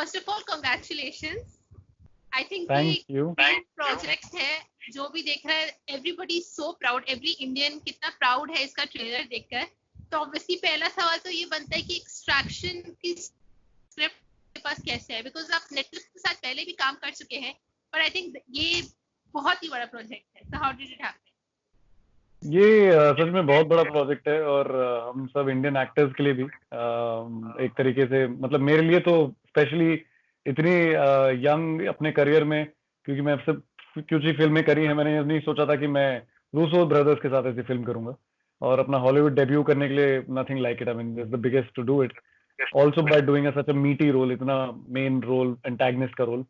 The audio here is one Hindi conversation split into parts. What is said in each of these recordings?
First of all congratulations. I think thank ये यू। प्रोजेक्ट है, जो भी देख रहा है everybody so proud, every Indian कितना प्राउड है इसका ट्रेलर देखकर। तो ऑब्वियसली पहला सवाल तो ये बनता है कि एक्सट्रैक्शन की स्क्रिप्ट के पास कैसे है, बिकॉज आप नेटफ्लिक्स के साथ पहले भी काम कर चुके हैं, पर आई थिंक ये बहुत ही बड़ा प्रोजेक्ट है। सो हाउ डिड इट हैपन? ये सच में बहुत बड़ा प्रोजेक्ट है, और हम सब इंडियन एक्टर्स के लिए भी एक तरीके से, मतलब मेरे लिए तो स्पेशली इतनी यंग अपने करियर में, क्योंकि मैं सब कुछ ही फिल्में करी हैं, मैंने ये नहीं सोचा था कि मैं रूसो ब्रदर्स के साथ ऐसी फिल्म करूंगा, और अपना हॉलीवुड डेब्यू करने के लिए nothing like it. I mean it's the biggest to do it, also by doing such a meaty role, इतना मेन रोल, एंटैगनिस्ट का रोल।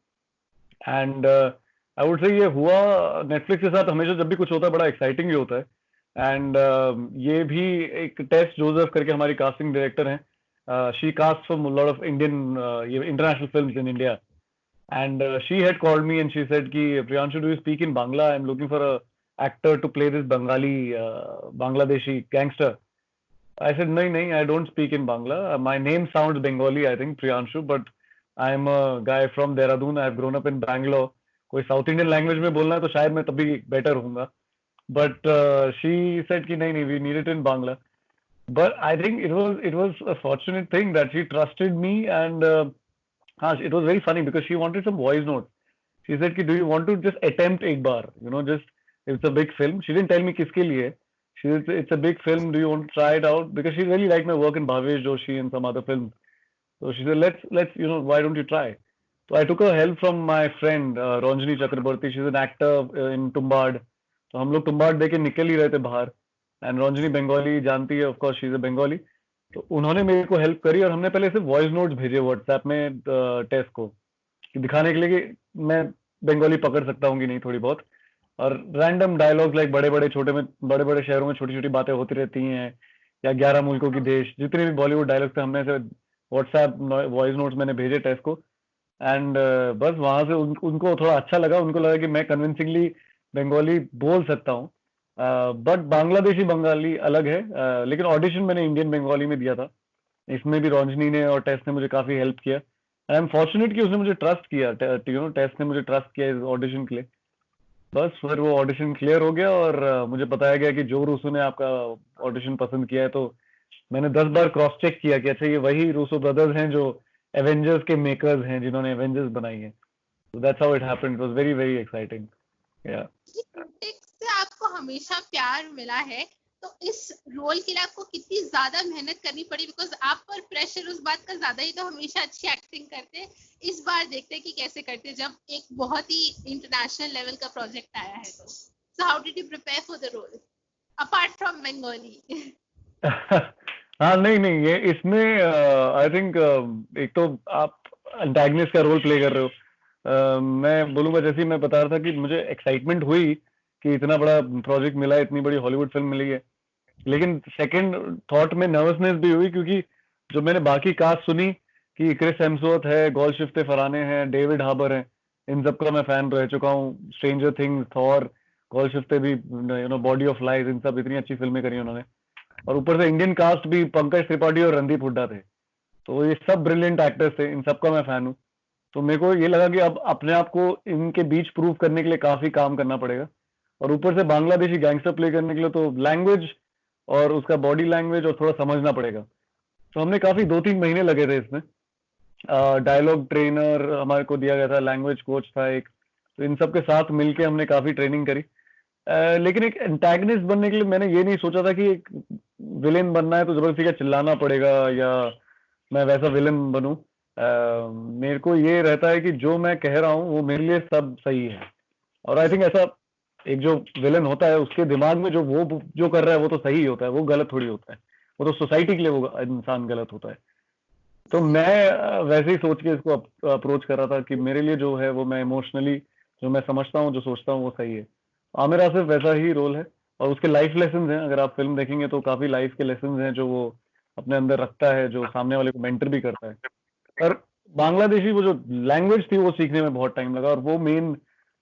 एंड आई वुड से ये हुआ नेटफ्लिक्स के साथ, हमेशा जब भी कुछ होता है बड़ा एक्साइटिंग ही होता है। एंड ये भी एक टेस जोसेफ करके हमारी कास्टिंग डायरेक्टर हैं, she cast from lot of Indian ये international films in India, and she had called me and she said कि Priyanshu, do you speak in Bangla? I am looking for a actor to play this Bengali Bangladeshi gangster. I said, नहीं नहीं, I don't speak in Bangla. My name sounds Bengali, I think, Priyanshu, but I'm a guy from Dehradun. I've grown up in Bangalore. कोई साउथ इंडियन लैंग्वेज में बोलना है तो शायद मैं तभी बेटर होऊंगा, बट शी सेड कि नहीं नहीं, we need it in Bangla. But I think it was a fortunate thing that she trusted me, and हाँ, it was very funny because she wanted some voice note. She said कि do you want to just attempt एक बार, you know, just, it's a big film. She didn't tell me किसके लिए। She said, it's a big film. Do you want to try it out? Because she really liked my work in Bhavesh Joshi and some other films. So she said, let's, you know, why don't you try? So I took her help from my friend Ranjani Chakraborty. She's an actor in Tumbad. So हम लोग तुम्बाड देके निकल ही रहे थे बाहर, एंड रंजनी बंगाली जानती है, of course she is a Bengali. तो उन्होंने मेरे को हेल्प करी, और हमने पहले सिर्फ वॉइस नोट्स भेजे व्हाट्सएप में टेस्ट को, कि दिखाने के लिए कि मैं बंगाली पकड़ सकता हूँ कि नहीं थोड़ी बहुत, और रैंडम डायलॉग्स लाइक बड़े बड़े छोटे में, बड़े बड़े शहरों में छोटी छोटी बातें होती रहती हैं, या 11 मुल्कों की देश, जितने भी बॉलीवुड डायलॉग्स थे हमने ऐसे व्हाट्सएप वॉइस नोट्स मैंने भेजे टेस्ट को। एंड बस वहां से उनको थोड़ा अच्छा लगा, उनको लगा कि मैं कन्विंसिंगली बंगाली बोल सकता हूँ। बट बांग्लादेशी बंगाली अलग है, लेकिन ऑडिशन मैंने इंडियन बंगाली में दिया था। इसमें भी रोशनी ने और टेस्ट ने मुझे काफी हेल्प किया। आई एम फॉर्चुनेट कि उसने मुझे ट्रस्ट किया, यू नो, टेस्ट ने मुझे ट्रस्ट किया इस ऑडिशन के लिए। बस फिर वो ऑडिशन क्लियर हो गया, और मुझे बताया गया कि जो रूसो ने आपका ऑडिशन पसंद किया है। तो मैंने 10 बार क्रॉस चेक किया कि अच्छा ये वही रूसो ब्रदर्स हैं जो एवेंजर्स के मेकर्स हैं, जिन्होंने एवेंजर्स बनाई है। So that's how it happened. It was very, very exciting. Yeah. से आपको हमेशा प्यार मिला है, तो इस रोल के लिए आपको कितनी ज्यादा मेहनत करनी पड़ी? बिकॉज आप पर प्रेशर उस बात का ज्यादा ही, तो हमेशा अच्छी एक्टिंग करते हैं, इस बार देखते हैं कि कैसे करते हैं जब एक बहुत ही इंटरनेशनल लेवल का प्रोजेक्ट आया है। तो so how did you prepare for the role apart from Bengali? हाँ, नहीं नहीं, ये इसमें आई थिंक एक तो आप एंटागनिस्ट का रोल प्ले कर रहे हो। मैं बोलूंगा, जैसे ही मैं बता रहा था कि मुझे एक्साइटमेंट हुई कि इतना बड़ा प्रोजेक्ट मिला है, इतनी बड़ी हॉलीवुड फिल्म मिली है, लेकिन सेकंड थॉट में नर्वसनेस भी हुई, क्योंकि जो मैंने बाकी कास्ट सुनी कि क्रिस हेम्सवर्थ है, गोल्डशिफ्टे फरहाने हैं, डेविड हार्बर है, इन सबका मैं फैन रह चुका हूँ। स्ट्रेंजर थिंग्स, थॉर, गोल्डशिफ्टे भी, you know, body of lies, इन सब इतनी अच्छी फिल्में करी उन्होंने। और ऊपर से इंडियन कास्ट भी, पंकज त्रिपाठी और रणदीप हुड्डा थे, तो ये सब ब्रिलियंट एक्टर्स थे, इन सबका मैं फैन हूँ। तो मेरे को ये लगा कि अब अपने आप को इनके बीच प्रूव करने के लिए काफी काम करना पड़ेगा, और ऊपर से बांग्लादेशी गैंगस्टर प्ले करने के लिए तो लैंग्वेज और उसका बॉडी लैंग्वेज और थोड़ा समझना पड़ेगा। तो हमने काफी 2-3 महीने लगे थे इसमें। डायलॉग ट्रेनर हमारे को दिया गया था, लैंग्वेज कोच था एक, तो इन सब के साथ मिलके हमने काफी ट्रेनिंग करी। लेकिन एक एंटैगनिस्ट बनने के लिए मैंने ये नहीं सोचा था कि एक विलेन बनना है तो जबरदस्ती का चिल्लाना पड़ेगा या मैं वैसा विलेन बनूं। मेरे को ये रहता है कि जो मैं कह रहा हूँ वो मेरे लिए सब सही है, और आई थिंक ऐसा एक जो विलेन होता है उसके दिमाग में जो वो जो कर रहा है वो तो सही होता है, वो गलत थोड़ी होता है, वो तो सोसाइटी के लिए वो इंसान गलत होता है। तो मैं वैसे ही सोच के इसको अप्रोच कर रहा था कि मेरे लिए जो है वो, मैं इमोशनली जो मैं समझता हूँ, जो सोचता हूँ, वो सही है। आमिर आसिफ वैसा ही रोल है, और उसके लाइफ लेसन हैं, अगर आप फिल्म देखेंगे तो काफी लाइफ के लेसन हैं जो वो अपने अंदर रखता है, जो सामने वाले को मेंटर भी करता है। पर बांग्लादेशी वो जो लैंग्वेज थी वो सीखने में बहुत टाइम लगा, और वो मेन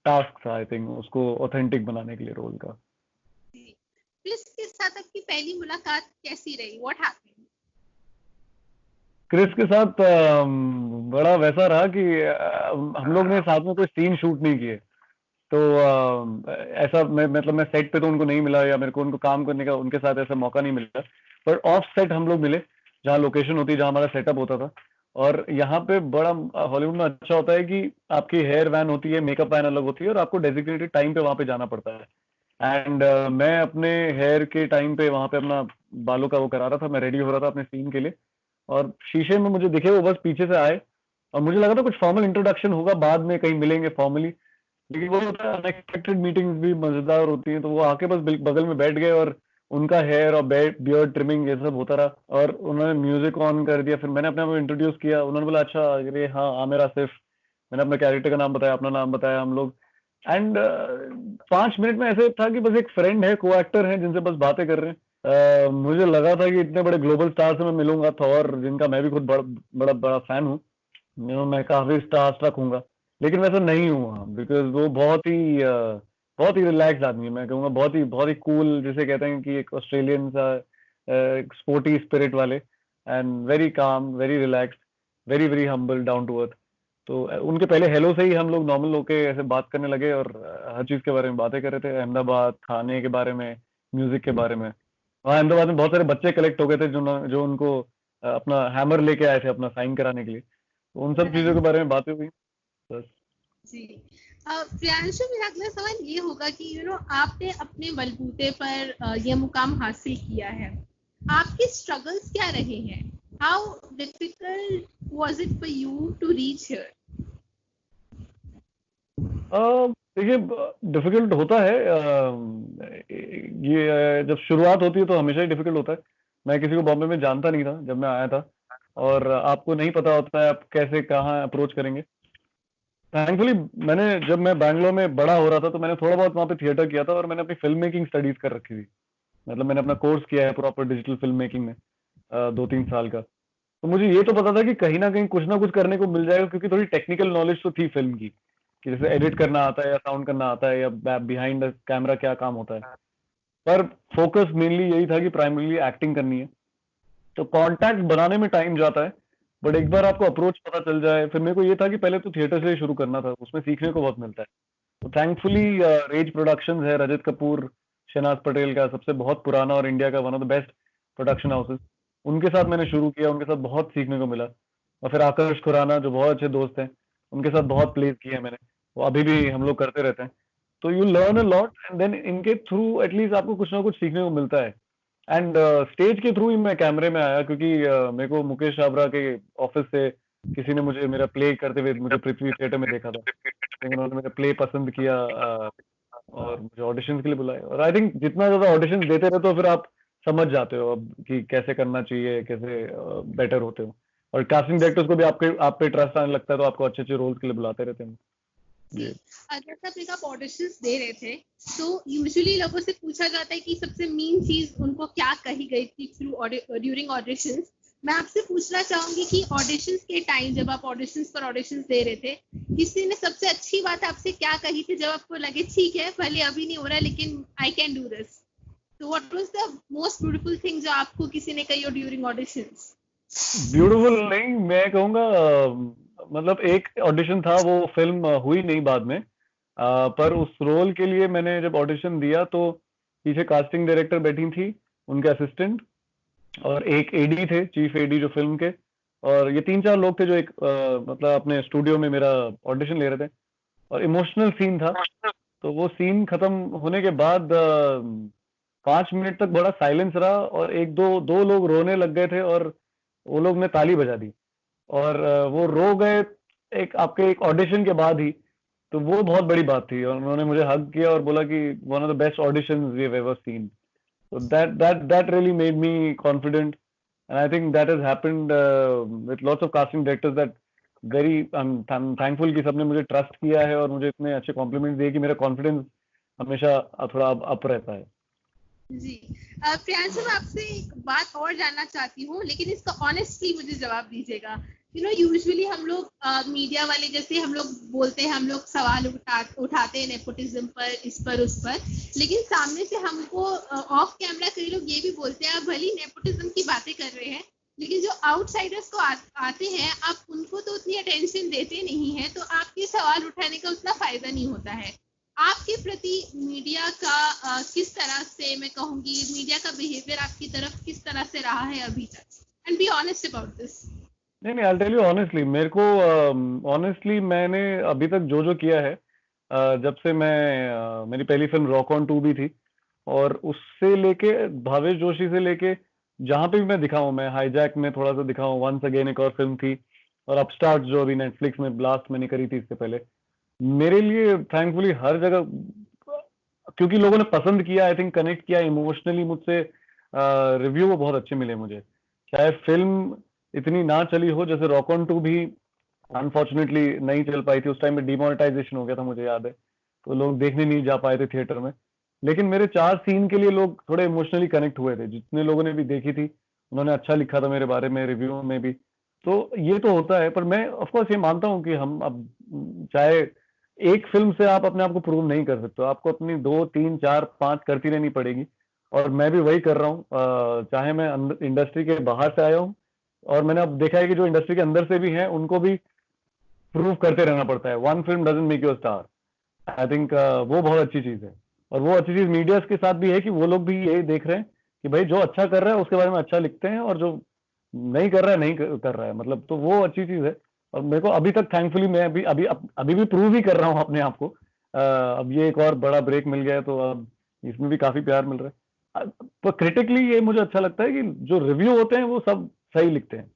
टास्क था आई थिंक उसको ऑथेंटिक बनाने के लिए रोल का। क्रिस के साथ आपकी पहली मुलाकात कैसी रही? What happened? क्रिस के साथ बड़ा वैसा रहा कि हम लोग ने साथ में कोई सीन शूट नहीं किए। तो ऐसा मतलब मैं सेट पे तो उनको नहीं मिला, या मेरे को उनको काम करने का उनके साथ ऐसा मौका नहीं मिला, पर ऑफ सेट हम लोग मिले, जहाँ लोकेशन होती है, जहाँ हमारा सेटअप होता था। और यहाँ पे बड़ा हॉलीवुड में अच्छा होता है कि आपकी हेयर वैन होती है, मेकअप वैन अलग होती है, और आपको डेजिग्नेटेड टाइम पे वहाँ पे जाना पड़ता है। एंड मैं अपने हेयर के टाइम पे वहाँ पे अपना बालों का वो करा रहा था, मैं रेडी हो रहा था अपने सीन के लिए, और शीशे में मुझे दिखे वो बस पीछे से आए, और मुझे लगा था कुछ फॉर्मल इंट्रोडक्शन होगा, बाद में कहीं मिलेंगे फॉर्मली, लेकिन वो होता है अनएक्सपेक्टेड मीटिंग्स भी मजेदार होती हैं। तो वो आके बस बगल में बैठ गए, और उनका हेयर और बियर्ड ट्रिमिंग ये सब होता रहा, और उन्होंने म्यूजिक ऑन कर दिया। फिर मैंने अपने आप को इंट्रोड्यूस किया, उन्होंने बोला अच्छा ये हाँ आमिर आसिफ, मैंने अपने कैरेक्टर का नाम बताया, अपना नाम बताया हम लोग। एंड 5 मिनट में ऐसे था कि बस एक फ्रेंड है, को एक्टर है, जिनसे बस बातें कर रहे हैं। मुझे लगा था कि इतने बड़े ग्लोबल स्टार से मैं मिलूंगा, थॉर जिनका मैं भी खुद बड़ा बड़ा बड़ा फैन हूँ, मैं काफी स्टार स्ट्रक हूँगा, लेकिन वैसा नहीं हुआ, बिकॉज वो बहुत ही रिलैक्स आदमी है, मैं कहूँगा बहुत ही कूल, जिसे कहते हैं कि एक ऑस्ट्रेलियन सा स्पोर्टी स्पिरिट वाले, and very calm, very relaxed, very very humble, down to earth. तो उनके पहले हेलो से ही हम लोग नॉर्मल होके ऐसे बात करने लगे, और हर चीज के बारे में बातें कर रहे थे, अहमदाबाद, खाने के बारे में, म्यूजिक के बारे में। वहाँ अहमदाबाद में बहुत सारे बच्चे कलेक्ट हो गए थे, जो उनको अपना हैमर लेके आए थे अपना साइन कराने के लिए, तो उन सब चीजों के बारे में बातें हुई बस। जी। प्रियांशु, मेरा अगला सवाल ये होगा कि आपने अपने बलबूते पर ये मुकाम हासिल किया है, आपके स्ट्रगल्स क्या रहे हैं? How difficult was it for you to reach here? देखिए डिफिकल्ट होता है, ये जब शुरुआत होती है तो हमेशा ही डिफिकल्ट होता है। मैं किसी को बॉम्बे में जानता नहीं था जब मैं आया था, और आपको नहीं पता होता है आप कैसे कहाँ अप्रोच करेंगे। थैंकफुली जब मैं बैंगलोर में बड़ा हो रहा था, तो मैंने थोड़ा बहुत वहाँ पे थिएटर किया था, और मैंने अपनी फिल्म मेकिंग स्टडीज कर रखी थी, मतलब मैंने अपना कोर्स किया है प्रॉपर डिजिटल फिल्म मेकिंग में 2-3 साल का। तो मुझे ये तो पता था कि कहीं ना कहीं कुछ ना कुछ करने को मिल जाएगा, क्योंकि थोड़ी टेक्निकल नॉलेज तो थी फिल्म की, कि जैसे एडिट करना आता है, या साउंड करना आता है, या बिहाइंड कैमरा क्या काम होता है। पर फोकस मेनली यही था कि प्राइमरीली एक्टिंग करनी है। तो कांटेक्ट बनाने में टाइम जाता है, बट एक बार आपको अप्रोच पता चल जाए, फिर मेरे को ये था कि पहले तो थिएटर से ही शुरू करना था, उसमें सीखने को बहुत मिलता है। तो थैंकफुली रेज प्रोडक्शंस है, रजत कपूर, शहनाज पटेल का सबसे बहुत पुराना और इंडिया का one of the best production houses, उनके साथ मैंने शुरू किया, उनके साथ बहुत सीखने को मिला। और फिर आकर्ष खुराना जो बहुत अच्छे दोस्त हैं, उनके साथ बहुत प्लेस किए हैं मैंने, वो अभी भी हम लोग करते रहते हैं। तो you learn a lot, and then इनके थ्रू एटलीस्ट आपको कुछ ना कुछ सीखने को मिलता है। एंड स्टेज के थ्रू ही मैं कैमरे में आया, क्योंकि मेरे को मुकेश छाबरा के ऑफिस से किसी ने मुझे मेरा प्ले करते हुए मुझे पृथ्वी थिएटर में देखा था, लेकिन उन्होंने मेरा प्ले पसंद किया, और मुझे ऑडिशन के लिए बुलाया। और आई थिंक जितना ज्यादा ऑडिशन देते रहे, तो फिर आप समझ जाते हो अब कि कैसे करना चाहिए, कैसे बेटर होते हो, और कास्टिंग डायरेक्टर्स को भी आप पे ट्रस्ट आने लगता है, तो आपको अच्छे अच्छे रोल्स के लिए बुलाते रहते हैं। जी। जैसे आप ऑडिशंस दे रहे थे, तो यूजुअली लोगों से पूछा जाता है कि सबसे मेन चीज उनको क्या कही गई थी ड्यूरिंग ऑडिशंस। मैं आपसे पूछना चाहूंगी कि ऑडिशंस के टाइम, जब आप ऑडिशंस दे रहे थे, किसी ने सबसे अच्छी बात आपसे क्या कही थी, जब आपको लगे ठीक है भले अभी नहीं हो रहा लेकिन आई कैन डू दिस? तो what was the most beautiful thing जो आपको किसी ने कही हो ड्यूरिंग ऑडिशंस? ब्यूटीफुल नहीं, मैं कहूँगा मतलब एक ऑडिशन था, वो फिल्म हुई नहीं बाद में, पर उस रोल के लिए मैंने जब ऑडिशन दिया, तो पीछे कास्टिंग डायरेक्टर बैठी थी, उनके असिस्टेंट, और एक एडी थे, चीफ एडी जो फिल्म के, और ये 3-4 लोग थे जो एक मतलब अपने स्टूडियो में मेरा ऑडिशन ले रहे थे। और इमोशनल सीन था, तो वो सीन खत्म होने के बाद 5 मिनट तक बड़ा साइलेंस रहा, और एक दो दो लोग रोने लग गए थे, और वो लोग ने ताली बजा दी, और वो रो गए एक ऑडिशन के बाद ही। तो वो बहुत बड़ी बात थी, और उन्होंने मुझे हग किया और बोला कि one of the best auditions we have ever seen. So that really made me confident, and I think that has happened with lots of casting directors. That I'm thankful कि सबने मुझे ट्रस्ट किया है, और मुझे इतने अच्छे कॉम्प्लीमेंट्स दिए कि मेरा कॉन्फिडेंस हमेशा थोड़ा अप रहता है। जी। प्रियांशु, मैं आपसे एक बात और जानना चाहती हूँ, लेकिन इसका ऑनेस्टली मुझे जवाब दीजिएगा। यूजुअली हम लोग मीडिया वाले, जैसे हम लोग बोलते हैं, हम लोग सवाल उठाते हैं नेपोटिज्म पर, इस पर उस पर, लेकिन सामने से हमको ऑफ कैमरा कई लोग ये भी बोलते हैं, आप भली नेपोटिज्म की बातें कर रहे हैं लेकिन जो आउटसाइडर्स को आते हैं, आप उनको तो उतनी अटेंशन देते नहीं है, तो आपके सवाल उठाने का उतना फायदा नहीं होता है। आपके प्रति मीडिया का किस तरह से, मैं कहूंगी मीडिया का बिहेवियर आपकी तरफ किस तरह से रहा है अभी तक? And be honest about this. नहीं नहीं, आई टेल यू ऑनेस्टली, मेरे को ऑनेस्टली मैंने अभी तक जो जो किया है, जब से मैं मेरी पहली फिल्म रॉक ऑन 2 भी थी, और उससे लेके भावेश जोशी से लेके जहां पे भी मैं दिखा हूं, मैं हाईजैक में थोड़ा सा दिखा हूं, वंस अगेन एक और फिल्म थी, और अपस्टार्ट जो अभी नेटफ्लिक्स में ब्लास्ट मैंने करी थी इससे पहले, मेरे लिए थैंकफुली हर जगह, क्योंकि लोगों ने पसंद किया, आई थिंक कनेक्ट किया इमोशनली मुझसे, रिव्यू वो बहुत अच्छे मिले मुझे। चाहे फिल्म इतनी ना चली हो, जैसे रॉक ऑन 2 भी अनफॉर्चुनेटली नहीं चल पाई थी, उस टाइम में डिमोनेटाइजेशन हो गया था मुझे याद है, तो लोग देखने नहीं जा पाए थे थिएटर में। लेकिन मेरे 4 सीन के लिए लोग थोड़े इमोशनली कनेक्ट हुए थे, जितने लोगों ने भी देखी थी उन्होंने अच्छा लिखा था मेरे बारे में रिव्यू में भी। तो ये तो होता है, पर मैं ऑफ कोर्स ये मानता हूँ कि हम अब, चाहे एक फिल्म से आप अपने आप को प्रूव नहीं कर सकते हो, आपको अपनी 2 3 4 5 करती रहनी पड़ेगी, और मैं भी वही कर रहा हूँ। चाहे मैं इंडस्ट्री के बाहर से आया हूँ, और मैंने अब देखा है कि जो इंडस्ट्री के अंदर से भी हैं उनको भी प्रूव करते रहना पड़ता है। One film doesn't make you a star. I think वो बहुत अच्छी चीज है, और वो अच्छी चीज मीडिया के साथ भी है कि वो लोग भी यही देख रहे हैं कि भाई जो अच्छा कर रहा है उसके बारे में अच्छा लिखते हैं, और जो नहीं कर रहा है नहीं कर रहा है, मतलब, तो वो अच्छी चीज है। और मेरे को अभी तक थैंकफुली मैं अभी भी प्रूव ही कर रहा हूँ अपने आप को। अब ये एक और बड़ा ब्रेक मिल गया है, तो अब इसमें भी काफी प्यार मिल रहा है। पर क्रिटिकली ये मुझे अच्छा लगता है कि जो रिव्यू होते हैं वो सब सही लिखते हैं,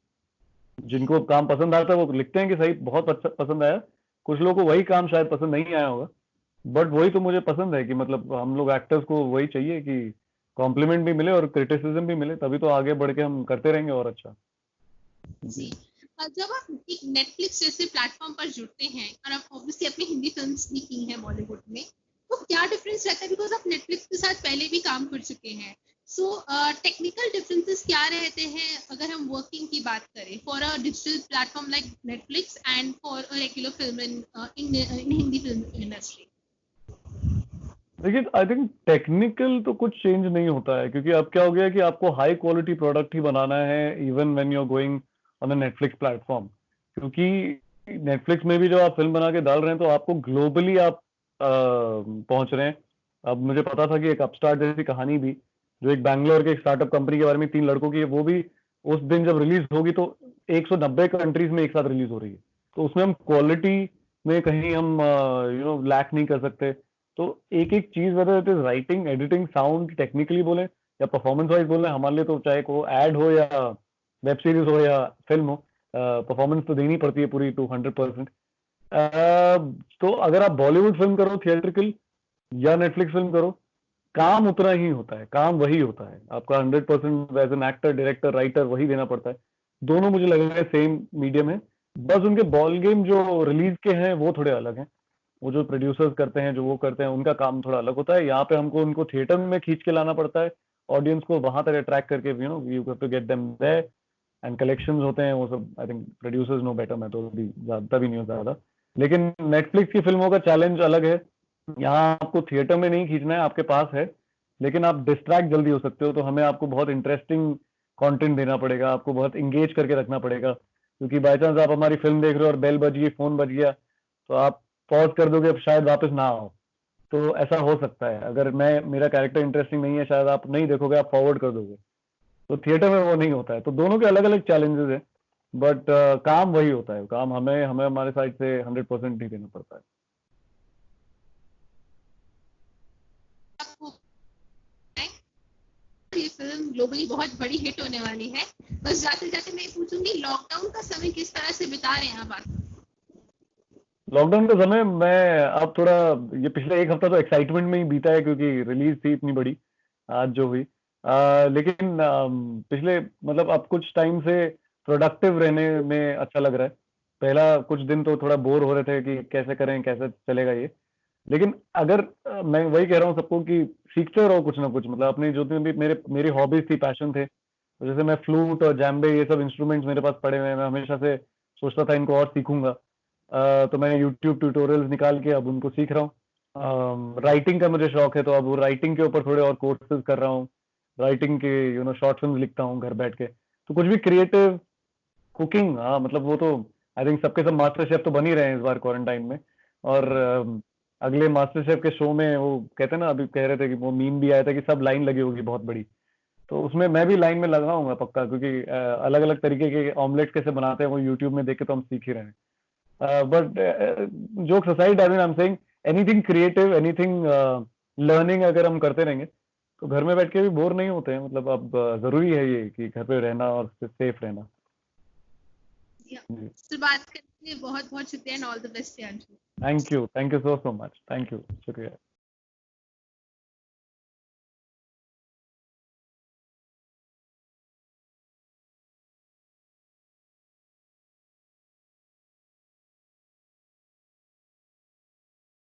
जिनको काम पसंद आता है वो लिखते हैं कि सही, बहुत अच्छा पसंद आया। कुछ लोगों को वही काम शायद पसंद नहीं आया होगा, बट वही तो मुझे पसंद है कि मतलब हम लोग एक्टर्स को वही चाहिए कि कॉम्प्लीमेंट भी मिले और क्रिटिसिज्म भी मिले, तभी तो आगे बढ़ के हम करते रहेंगे और अच्छा। जी। जब आप एक नेटफ्लिक्स जैसे प्लेटफॉर्म पर जुड़ते हैं, और आप ऑब्वियसली अपनी हिंदी फिल्म्स भी की हैं बॉलीवुड में, तो क्या डिफरेंस रहता है? बिकॉज आप नेटफ्लिक्स के साथ पहले भी काम कर चुके हैं, सो टेक्निकल डिफरेंसेस क्या रहते हैं अगर हम वर्किंग की बात करें for a digital platform like Netflix and for a regular film in Hindi film industry? देखिए, आई थिंक टेक्निकल तो कुछ चेंज नहीं होता है, क्योंकि अब क्या हो गया कि आपको हाई क्वालिटी प्रोडक्ट ही बनाना है, even when you are going on a Netflix platform. क्योंकि नेटफ्लिक्स में भी जब आप फिल्म बना के डाल रहे हैं तो आपको ग्लोबली आप पहुंच रहे हैं। अब मुझे पता था कि एक अपस्टार्ट जैसी कहानी भी, जो एक बैंगलोर के एक स्टार्टअप कंपनी के बारे में 3 लड़कों की है, वो भी उस दिन जब रिलीज होगी तो 190 कंट्रीज में एक साथ रिलीज हो रही है, तो उसमें हम क्वालिटी में कहीं हम लैक नहीं कर सकते। तो एक एक चीज, whether it is writing, editing, sound, technically बोले या परफॉर्मेंस वाइज बोले, हमारे लिए तो चाहे को ऐड हो या वेब सीरीज हो या फिल्म हो, परफॉर्मेंस तो देनी पड़ती है पूरी 200%। तो अगर आप बॉलीवुड फिल्म करो थिएट्रिकल या नेटफ्लिक्स फिल्म करो, काम उतना ही होता है, काम वही होता है, आपका 100% as an actor, director, writer वही देना पड़ता है। दोनों मुझे लग रहा है सेम मीडियम है, बस उनके बॉल गेम जो रिलीज के हैं वो थोड़े अलग हैं। वो जो प्रोड्यूसर्स करते हैं, जो वो करते हैं, उनका काम थोड़ा अलग होता है। यहाँ पे हमको उनको थिएटर में खींच के लाना पड़ता है, ऑडियंस को वहां तक अट्रैक्ट करके, you have to get them there, and collections होते हैं वो सब, I think producers know better, मैं तो अभी जानता भी नहीं हूँ ज्यादा। लेकिन नेटफ्लिक्स की फिल्मों का चैलेंज अलग है, यहाँ आपको थिएटर में नहीं खींचना है, आपके पास है, लेकिन आप डिस्ट्रैक्ट जल्दी हो सकते हो, तो हमें आपको बहुत इंटरेस्टिंग कंटेंट देना पड़ेगा, आपको बहुत इंगेज करके रखना पड़ेगा। क्योंकि बाई चांस आप हमारी फिल्म देख रहे हो और बेल बज गई, फोन बज गया, तो आप पॉज कर दोगे, अब शायद वापस ना आओ। तो ऐसा हो सकता है, अगर मेरा कैरेक्टर इंटरेस्टिंग नहीं है, शायद आप नहीं देखोगे, आप फॉरवर्ड कर दोगे। तो थिएटर में वो नहीं होता है, तो दोनों के अलग अलग चैलेंजेस हैं, बट काम वही होता है, काम हमें हमें हमारे साइड से 100% नहीं देना पड़ता है। आपको ये फिल्म ग्लोबली बहुत बड़ी हिट होने वाली है, बस जाते जाते मैं पूछूंगी, लॉकडाउन का समय किस तरह से बिता रहे हैं आप? लॉकडाउन का समय मैं अब थोड़ा, ये पिछले एक हफ्ता तो एक्साइटमेंट में ही बीता है, क्योंकि रिलीज थी इतनी बड़ी आज जो हुई। लेकिन पिछले, मतलब अब कुछ टाइम से प्रोडक्टिव रहने में अच्छा लग रहा है। पहला कुछ दिन तो थोड़ा बोर हो रहे थे कि कैसे करें, कैसे चलेगा ये। लेकिन अगर मैं वही कह रहा हूँ सबको कि सीखते रहो कुछ ना कुछ, मतलब अपनी जो भी मेरी हॉबीज थी, पैशन थे, तो जैसे मैं फ्लूट और जैम्बे, ये सब इंस्ट्रूमेंट्स मेरे पास पड़े हुए हैं, मैं हमेशा से सोचता था इनको और सीखूंगा। तो मैंने यूट्यूब ट्यूटोरियल्स निकाल के अब उनको सीख रहा हूँ। राइटिंग का मुझे शौक है, तो अब वो राइटिंग के ऊपर थोड़े और कोर्सेज कर रहा हूँ। राइटिंग के शॉर्ट फिल्म लिखता हूँ घर बैठ के। तो कुछ भी क्रिएटिव कुकिंग, हाँ मतलब वो तो आई थिंक सबके सब मास्टर शेफ तो बन ही रहे हैं इस बार क्वारंटाइन में। और अगले मास्टर शेफ के शो में वो कहते हैं ना, अभी कह रहे थे कि वो मीम भी आया था कि सब लाइन लगी होगी बहुत बड़ी, तो उसमें मैं भी लाइन में लगाऊंगा पक्का, क्योंकि अलग अलग तरीके के ऑमलेट कैसे बनाते हैं वो यूट्यूब में देख के तो हम सीख ही रहे हैं। But jokes aside, I mean I am saying anything creative, anything learning अगर हम करते रहेंगे तो घर में बैठ के भी बोर नहीं होते हैं। मतलब अब जरूरी है ये कि घर पे रहना और सेफ रहना। तो बात करने के लिए बहुत बहुत शुक्रिया and all the best. Thank you so much, thank you, शुक्रिया।